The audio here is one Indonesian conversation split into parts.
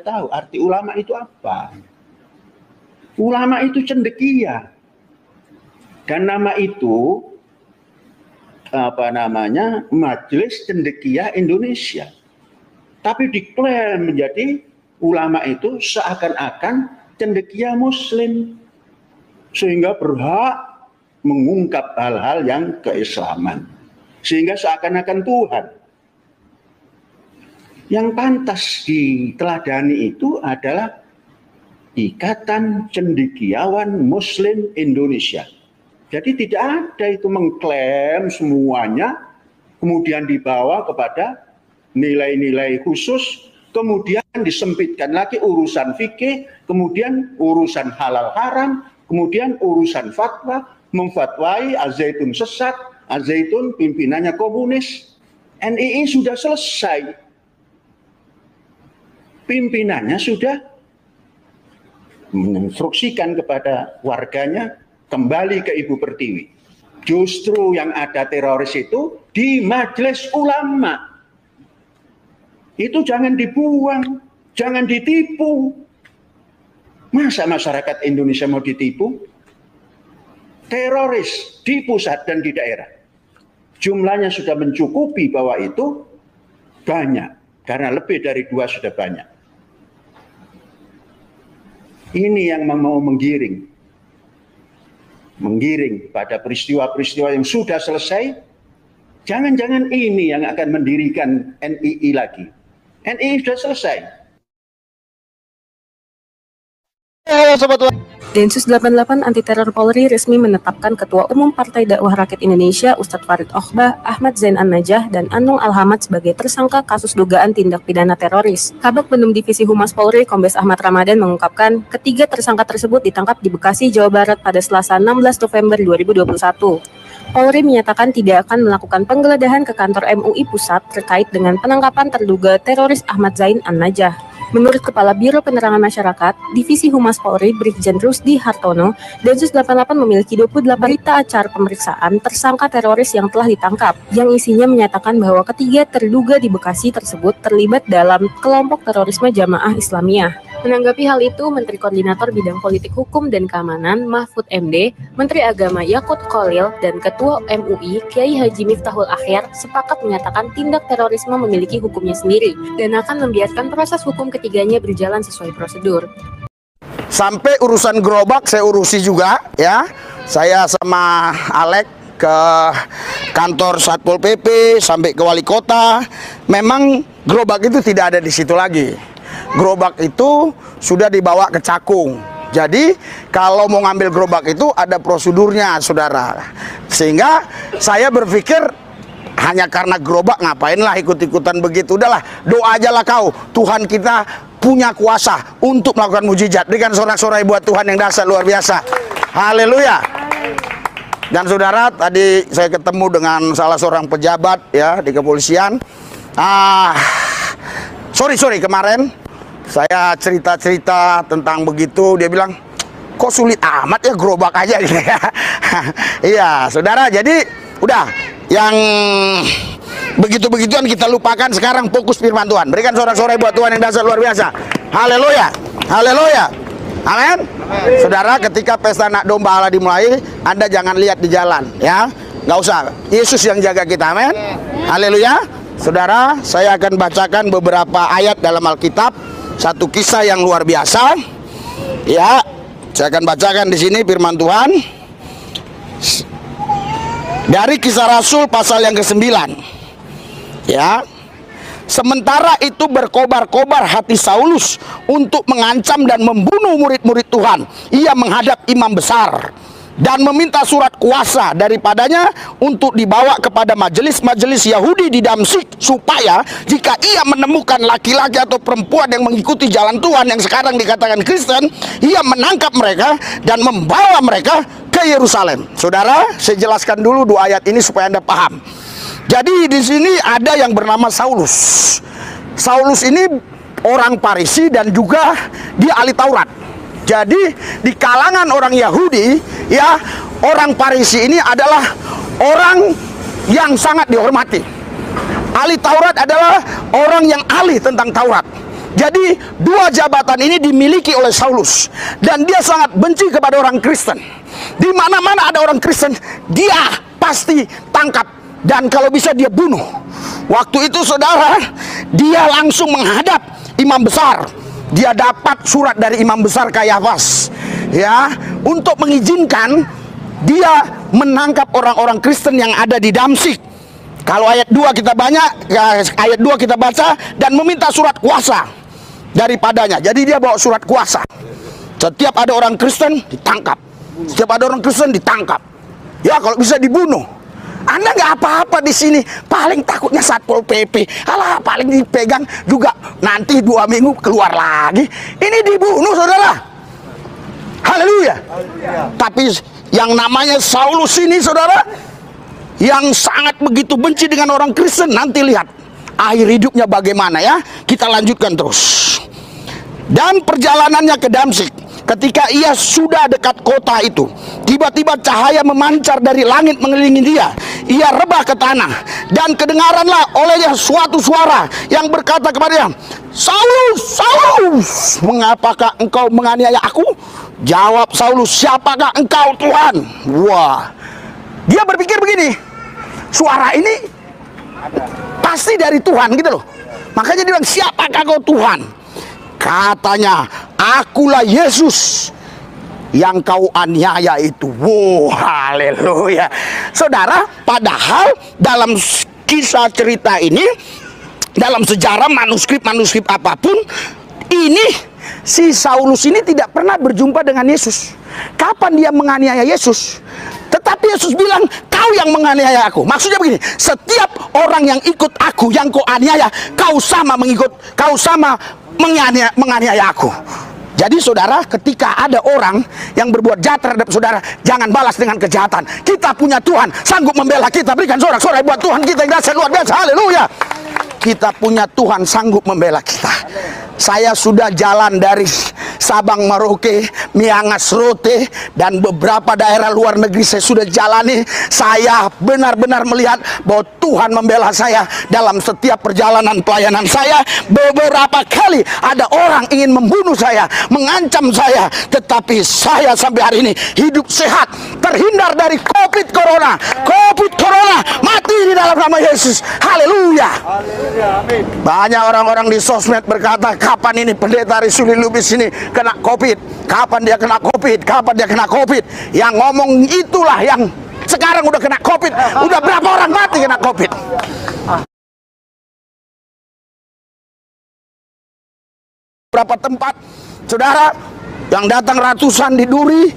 tahu arti ulama itu apa. Ulama itu cendekia. Dan nama itu Majelis Cendekia Indonesia. Tapi diklaim menjadi ulama itu seakan-akan cendekia Muslim, sehingga berhak mengungkap hal-hal yang keislaman, sehingga seakan-akan Tuhan. Yang pantas diteladani itu adalah Ikatan Cendekiawan Muslim Indonesia. Jadi tidak ada itu mengklaim semuanya, kemudian dibawa kepada nilai-nilai khusus, kemudian disempitkan lagi urusan fikih, kemudian urusan halal haram, kemudian urusan fatwa, memfatwai Al-Zaitun sesat, Al-Zaitun pimpinannya komunis. NII sudah selesai. Pimpinannya sudah menginstruksikan kepada warganya kembali ke Ibu Pertiwi. Justru yang ada teroris itu di majelis ulama. Itu jangan dibuang, jangan ditipu. Masa masyarakat Indonesia mau ditipu? Teroris di pusat dan di daerah. Jumlahnya sudah mencukupi bahwa itu banyak. Karena lebih dari 2 sudah banyak. Ini yang mau menggiring pada peristiwa-peristiwa yang sudah selesai. Jangan-jangan ini yang akan mendirikan NII lagi. NII sudah selesai. Halo Sobat Tuhan. Densus 88 Anti Teror Polri resmi menetapkan Ketua Umum Partai Dakwah Rakyat Indonesia Ustadz Farid Okhbah, Ahmad Zain An-Najah, dan Anung Al-Hamad sebagai tersangka kasus dugaan tindak pidana teroris. Kabag Penum Divisi Humas Polri Kombes Ahmad Ramadan mengungkapkan ketiga tersangka tersebut ditangkap di Bekasi, Jawa Barat pada Selasa 16 November 2021. Polri menyatakan tidak akan melakukan penggeledahan ke kantor MUI Pusat terkait dengan penangkapan terduga teroris Ahmad Zain An-Najah. Menurut Kepala Biro Penerangan Masyarakat, Divisi Humas Polri Brigjen Rusdi Hartono, Densus 88 memiliki 28 berita acara pemeriksaan tersangka teroris yang telah ditangkap, yang isinya menyatakan bahwa ketiga terduga di Bekasi tersebut terlibat dalam kelompok terorisme Jamaah Islamiyah. Menanggapi hal itu, Menteri Koordinator Bidang Politik Hukum dan Keamanan Mahfud MD, Menteri Agama Yakut Kholil, dan Ketua MUI Kiai Haji Miftahul Akhyar sepakat menyatakan tindak terorisme memiliki hukumnya sendiri dan akan membiarkan proses hukum ketiganya berjalan sesuai prosedur. Sampai urusan gerobak saya urusi juga ya. Saya sama Alek ke kantor Satpol PP sampai ke wali kota. Memang gerobak itu tidak ada di situ lagi. Gerobak itu sudah dibawa ke Cakung. Jadi kalau mau ngambil gerobak itu ada prosedurnya, saudara. Sehingga saya berpikir hanya karena gerobak ngapainlah ikut-ikutan begitu. Udahlah, doa aja lah kau. Tuhan kita punya kuasa untuk melakukan mujizat. Berikan sorak-sorai buat Tuhan yang dahsyat luar biasa. Haleluya. Dan saudara, tadi saya ketemu dengan salah seorang pejabat ya di kepolisian. Sorry kemarin saya cerita-cerita tentang begitu, dia bilang, kok sulit amat ya gerobak aja gitu ya. Iya, saudara, jadi udah yang begitu-begituan kita lupakan, sekarang fokus firman Tuhan. Berikan sorak-sorai buat Tuhan yang dahsyat luar biasa. Haleluya. Haleluya. Amin. Saudara, ketika pesta Anak Domba Allah dimulai, Anda jangan lihat di jalan ya. Nggak usah. Yesus yang jaga kita. Amin. Haleluya. Saudara, saya akan bacakan beberapa ayat dalam Alkitab. Satu kisah yang luar biasa. Ya, saya akan bacakan di sini firman Tuhan. Dari Kisah Rasul pasal yang ke-9. Ya. Sementara itu berkobar-kobar hati Saulus untuk mengancam dan membunuh murid-murid Tuhan. Ia menghadap imam besar dan meminta surat kuasa daripadanya untuk dibawa kepada majelis-majelis Yahudi di Damsyik, supaya jika ia menemukan laki-laki atau perempuan yang mengikuti jalan Tuhan yang sekarang dikatakan Kristen, ia menangkap mereka dan membawa mereka ke Yerusalem. Saudara, saya jelaskan dulu 2 ayat ini supaya Anda paham. Jadi di sini ada yang bernama Saulus. Saulus ini orang Farisi dan juga dia ahli Taurat. Jadi di kalangan orang Yahudi ya, orang Farisi ini adalah orang yang sangat dihormati. Ahli Taurat adalah orang yang ahli tentang Taurat. Jadi dua jabatan ini dimiliki oleh Saulus, dan dia sangat benci kepada orang Kristen. Di mana-mana ada orang Kristen, dia pasti tangkap, dan kalau bisa dia bunuh. Waktu itu saudara, dia langsung menghadap imam besar. Dia dapat surat dari imam besar Kayafas, ya, untuk mengizinkan dia menangkap orang-orang Kristen yang ada di Damsyik. Kalau ayat 2 kita ayat 2 kita baca, dan meminta surat kuasa daripadanya. Jadi dia bawa surat kuasa. Setiap ada orang Kristen ditangkap. Setiap ada orang Kristen ditangkap. Ya, kalau bisa dibunuh. Anda nggak apa-apa di sini, paling takutnya Satpol PP. Alah, paling dipegang juga nanti 2 minggu keluar lagi. Ini dibunuh, saudara. Haleluya. Tapi yang namanya Saulus ini, saudara, yang sangat begitu benci dengan orang Kristen, nanti lihat akhir hidupnya bagaimana ya. Kita lanjutkan terus. Dan perjalanannya ke Damsyik, ketika ia sudah dekat kota itu, tiba-tiba cahaya memancar dari langit mengelilingi dia. Ia rebah ke tanah, dan kedengaranlah olehnya suatu suara yang berkata kepadanya, Saulus, Saulus, mengapakah engkau menganiaya aku? Jawab Saulus, siapakah engkau Tuhan? Wah, dia berpikir begini, suara ini pasti dari Tuhan gitu loh. Makanya dia bilang, siapakah kau Tuhan? Katanya, akulah Yesus yang kau aniaya itu. Wow, haleluya. Saudara, padahal dalam kisah cerita ini, dalam sejarah manuskrip apapun, ini si Saulus ini tidak pernah berjumpa dengan Yesus. Kapan dia menganiaya Yesus? Tetapi Yesus bilang, kau yang menganiaya aku. Maksudnya begini, setiap orang yang ikut aku, yang kau aniaya, kau sama menganiaya aku. Jadi saudara, ketika ada orang yang berbuat jahat terhadap saudara, jangan balas dengan kejahatan. Kita punya Tuhan, sanggup membela kita. Berikan sorak-sorai buat Tuhan kita yang dahsyat luar biasa. Haleluya. Kita punya Tuhan sanggup membela kita. Saya sudah jalan dari Sabang Merauke, Miangas Rote, dan beberapa daerah luar negeri saya sudah jalani. Saya benar-benar melihat bahwa Tuhan membela saya dalam setiap perjalanan pelayanan saya. Beberapa kali ada orang ingin membunuh saya, mengancam saya, tetapi saya sampai hari ini hidup sehat, terhindar dari COVID Corona, mati di dalam nama Yesus. Haleluya. Banyak orang-orang di sosmed berkata, kapan ini pendeta Risuli Lubis ini kena COVID? Kapan dia kena COVID? Kapan dia kena COVID? Yang ngomong itulah yang sekarang udah kena COVID. Udah berapa orang mati kena COVID? Berapa tempat, saudara, yang datang ratusan di Duri,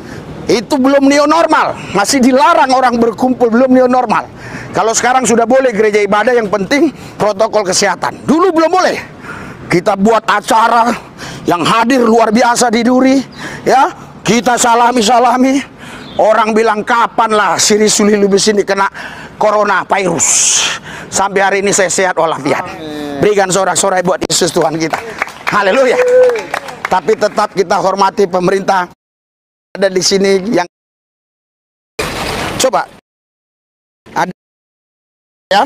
itu belum new normal. Masih dilarang orang berkumpul, belum new normal. Kalau sekarang sudah boleh gereja ibadah, yang penting protokol kesehatan. Dulu belum boleh. Kita buat acara yang hadir luar biasa di Duri, ya. Kita salami. Orang bilang, kapan lah si Risuli Lubis ini kena corona virus. Sampai hari ini saya sehat walafiat. Berikan sorak-sorai buat Yesus Tuhan kita. Haleluya. Tapi tetap kita hormati pemerintah ada di sini yang coba ada ya.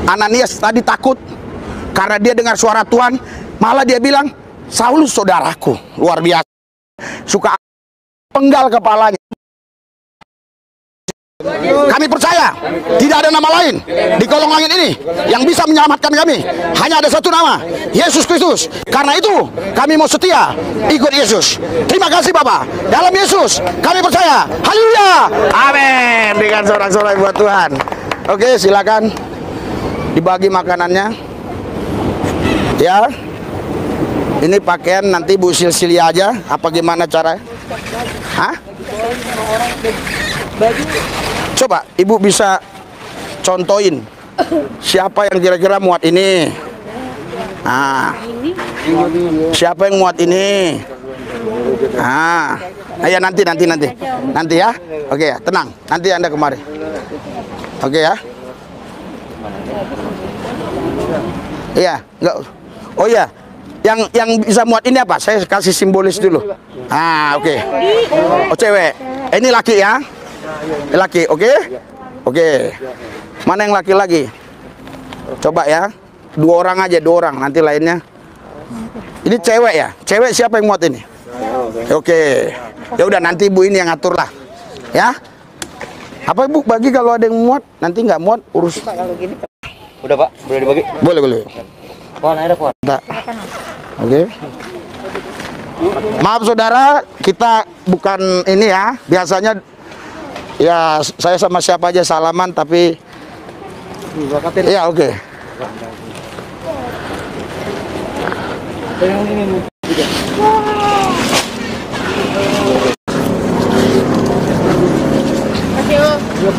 Ananias tadi takut karena dia dengar suara Tuhan, malah dia bilang, Saulus saudaraku, luar biasa. Suka penggal kepalanya. Kami percaya tidak ada nama lain di kolong langit ini yang bisa menyelamatkan kami. Hanya ada satu nama, Yesus Kristus. Karena itu kami mau setia ikut Yesus. Terima kasih Bapak. Dalam Yesus kami percaya. Haleluya. Amin. Berikan sorak-sorai buat Tuhan. Oke, silakan dibagi makanannya. Ya. Ini pakaian nanti Bu Silsilia aja. Apa gimana cara? Hah? Coba Ibu bisa contohin siapa yang kira-kira muat ini. Nah, siapa yang muat ini? Ah, ya nanti ya. Oke ya, tenang. Nanti Anda kemari. Oke ya. Iya, enggak. Oh ya, yang bisa muat ini apa? Saya kasih simbolis dulu. Ah, oke. Oh cewek. Ini laki ya. Laki, oke? Oke. Mana yang laki lagi? Coba ya. 2 orang aja, 2 orang. Nanti lainnya Ini cewek ya? Cewek siapa yang muat ini? Oke. Ya udah nanti ibu ini yang ngatur lah. Ya. Apa ibu bagi kalau ada yang muat, nanti nggak muat urus. Udah Pak, boleh dibagi? Boleh, boleh. Pohon ada pohon. Oke. Maaf saudara, kita bukan ini ya. Biasanya ya saya sama siapa aja salaman, tapi ya oke. Yang ini